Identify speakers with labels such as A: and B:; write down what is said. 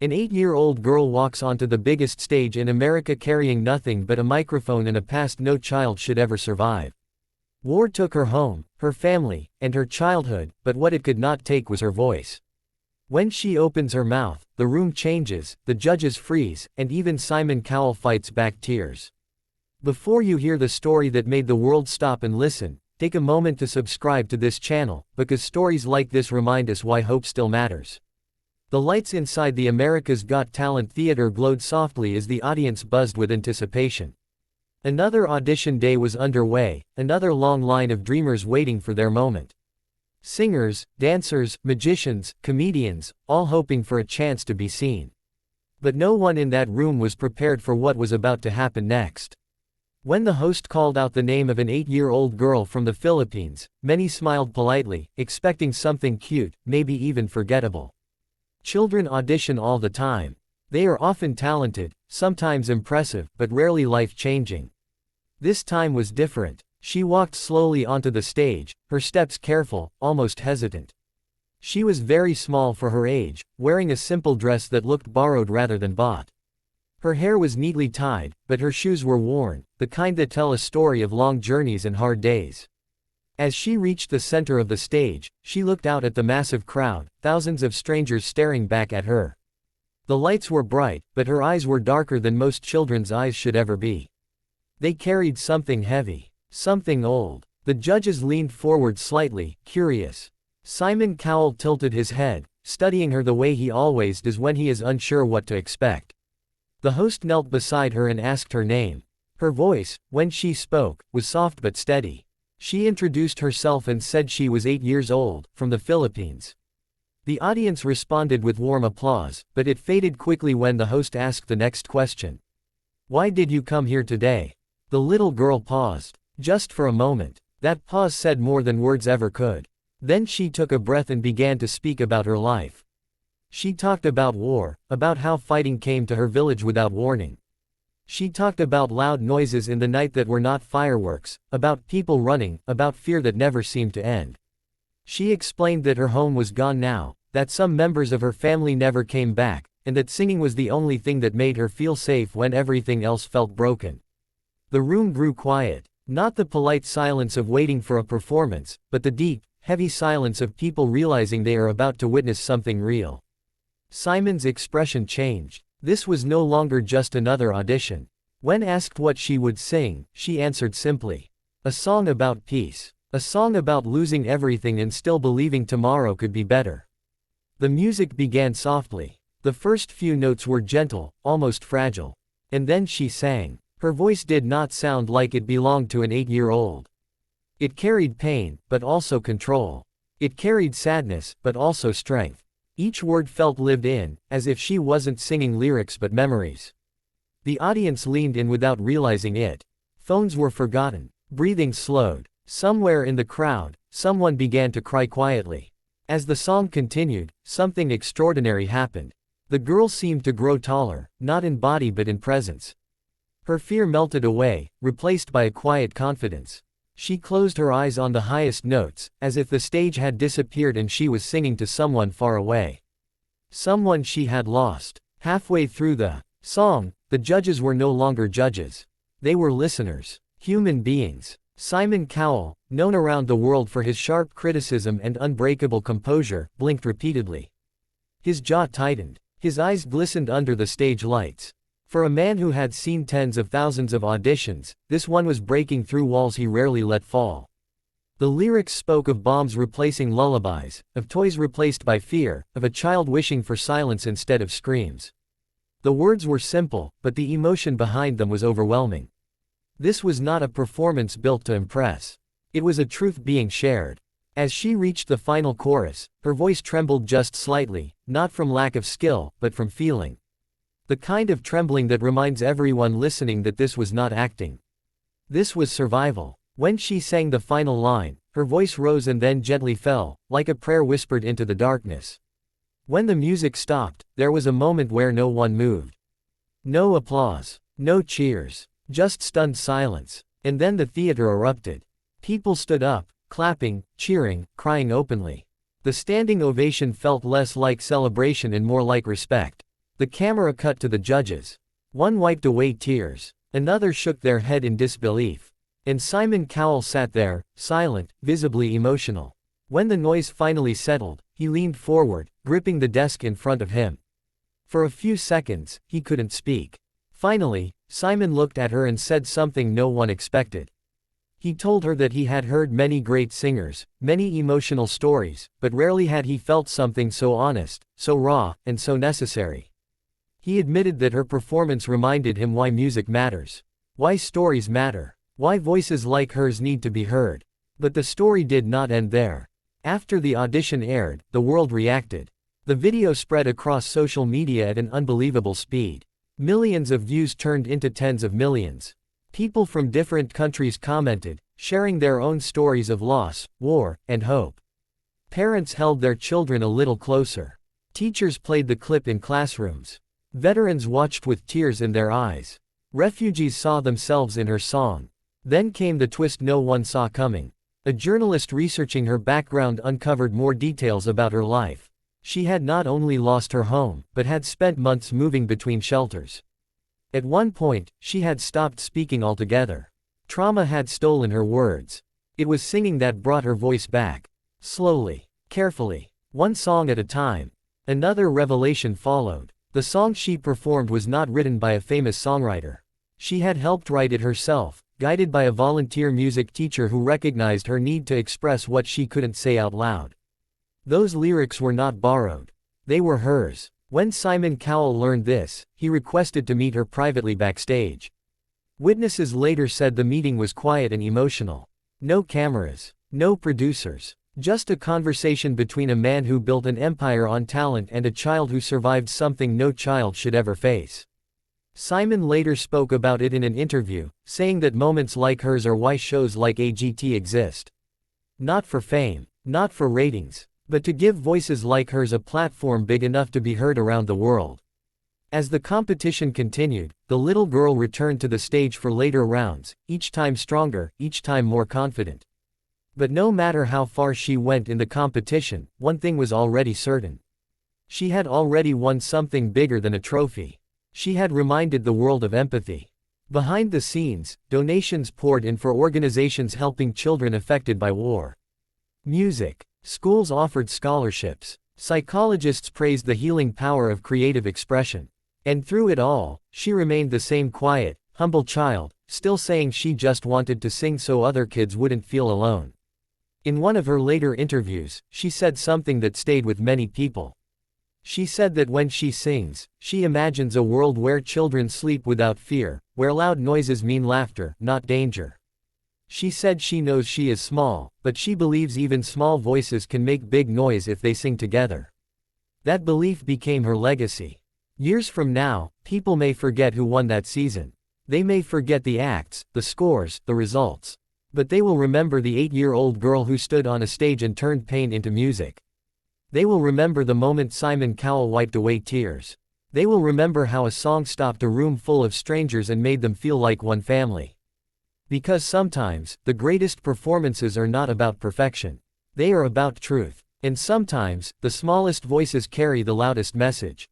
A: An 8-year-old girl walks onto the biggest stage in America carrying nothing but a microphone and a past no child should ever survive. War took her home, her family, and her childhood, but what it could not take was her voice. When she opens her mouth, the room changes, the judges freeze, and even Simon Cowell fights back tears. Before you hear the story that made the world stop and listen, take a moment to subscribe to this channel, because stories like this remind us why hope still matters. The lights inside the America's Got Talent theater glowed softly as the audience buzzed with anticipation. Another audition day was underway, another long line of dreamers waiting for their moment. Singers, dancers, magicians, comedians, all hoping for a chance to be seen. But no one in that room was prepared for what was about to happen next. When the host called out the name of an 8-year-old girl from the Philippines, many smiled politely, expecting something cute, maybe even forgettable. Children audition all the time. They are often talented, sometimes impressive, but rarely life-changing. This time was different. She walked slowly onto the stage, her steps careful, almost hesitant. She was very small for her age, wearing a simple dress that looked borrowed rather than bought. Her hair was neatly tied, but her shoes were worn, the kind that tell a story of long journeys and hard days. As she reached the center of the stage, she looked out at the massive crowd, thousands of strangers staring back at her. The lights were bright, but her eyes were darker than most children's eyes should ever be. They carried something heavy, something old. The judges leaned forward slightly, curious. Simon Cowell tilted his head, studying her the way he always does when he is unsure what to expect. The host knelt beside her and asked her name. Her voice, when she spoke, was soft but steady. She introduced herself and said she was 8 years old, from the Philippines. The audience responded with warm applause, but it faded quickly when the host asked the next question. "Why did you come here today?" The little girl paused. Just for a moment. That pause said more than words ever could. Then she took a breath and began to speak about her life. She talked about war, about how fighting came to her village without warning. She talked about loud noises in the night that were not fireworks, about people running, about fear that never seemed to end. She explained that her home was gone now, that some members of her family never came back, and that singing was the only thing that made her feel safe when everything else felt broken. The room grew quiet, not the polite silence of waiting for a performance, but the deep, heavy silence of people realizing they are about to witness something real. Simon's expression changed. This was no longer just another audition. When asked what she would sing, she answered simply. A song about peace. A song about losing everything and still believing tomorrow could be better. The music began softly. The first few notes were gentle, almost fragile. And then she sang. Her voice did not sound like it belonged to an 8-year-old. It carried pain, but also control. It carried sadness, but also strength. Each word felt lived in, as if she wasn't singing lyrics but memories. The audience leaned in without realizing it. Phones were forgotten. Breathing slowed. Somewhere in the crowd, someone began to cry quietly. As the song continued, something extraordinary happened. The girl seemed to grow taller, not in body but in presence. Her fear melted away, replaced by a quiet confidence. She closed her eyes on the highest notes, as if the stage had disappeared and she was singing to someone far away. Someone she had lost. Halfway through the song, the judges were no longer judges. They were listeners. Human beings. Simon Cowell, known around the world for his sharp criticism and unbreakable composure, blinked repeatedly. His jaw tightened. His eyes glistened under the stage lights. For a man who had seen tens of thousands of auditions, this one was breaking through walls he rarely let fall. The lyrics spoke of bombs replacing lullabies, of toys replaced by fear, of a child wishing for silence instead of screams. The words were simple, but the emotion behind them was overwhelming. This was not a performance built to impress. It was a truth being shared. As she reached the final chorus, her voice trembled just slightly, not from lack of skill, but from feeling. The kind of trembling that reminds everyone listening that this was not acting. This was survival. When she sang the final line, her voice rose and then gently fell, like a prayer whispered into the darkness. When the music stopped, there was a moment where no one moved. No applause. No cheers. Just stunned silence. And then the theater erupted. People stood up, clapping, cheering, crying openly. The standing ovation felt less like celebration and more like respect. The camera cut to the judges. One wiped away tears. Another shook their head in disbelief. And Simon Cowell sat there, silent, visibly emotional. When the noise finally settled, he leaned forward, gripping the desk in front of him. For a few seconds, he couldn't speak. Finally, Simon looked at her and said something no one expected. He told her that he had heard many great singers, many emotional stories, but rarely had he felt something so honest, so raw, and so necessary. He admitted that her performance reminded him why music matters. Why stories matter. Why voices like hers need to be heard. But the story did not end there. After the audition aired, the world reacted. The video spread across social media at an unbelievable speed. Millions of views turned into tens of millions. People from different countries commented, sharing their own stories of loss, war, and hope. Parents held their children a little closer. Teachers played the clip in classrooms. Veterans watched with tears in their eyes. Refugees saw themselves in her song. Then came the twist no one saw coming. A journalist researching her background uncovered more details about her life. She had not only lost her home, but had spent months moving between shelters. At one point, she had stopped speaking altogether. Trauma had stolen her words. It was singing that brought her voice back. Slowly, carefully, one song at a time. Another revelation followed. The song she performed was not written by a famous songwriter. She had helped write it herself, guided by a volunteer music teacher who recognized her need to express what she couldn't say out loud. Those lyrics were not borrowed. They were hers. When Simon Cowell learned this, he requested to meet her privately backstage. Witnesses later said the meeting was quiet and emotional. No cameras. No producers. Just a conversation between a man who built an empire on talent and a child who survived something no child should ever face. Simon later spoke about it in an interview, saying that moments like hers are why shows like AGT exist. Not for fame, not for ratings, but to give voices like hers a platform big enough to be heard around the world. As the competition continued, the little girl returned to the stage for later rounds, each time stronger, each time more confident. But no matter how far she went in the competition, one thing was already certain. She had already won something bigger than a trophy. She had reminded the world of empathy. Behind the scenes, donations poured in for organizations helping children affected by war. Music. Schools offered scholarships. Psychologists praised the healing power of creative expression. And through it all, she remained the same quiet, humble child, still saying she just wanted to sing so other kids wouldn't feel alone. In one of her later interviews, she said something that stayed with many people. She said that when she sings, she imagines a world where children sleep without fear, where loud noises mean laughter, not danger. She said she knows she is small, but she believes even small voices can make big noise if they sing together. That belief became her legacy. Years from now, people may forget who won that season. They may forget the acts, the scores, the results. But they will remember the 8-year-old girl who stood on a stage and turned pain into music. They will remember the moment Simon Cowell wiped away tears. They will remember how a song stopped a room full of strangers and made them feel like one family. Because sometimes, the greatest performances are not about perfection. They are about truth. And sometimes, the smallest voices carry the loudest message.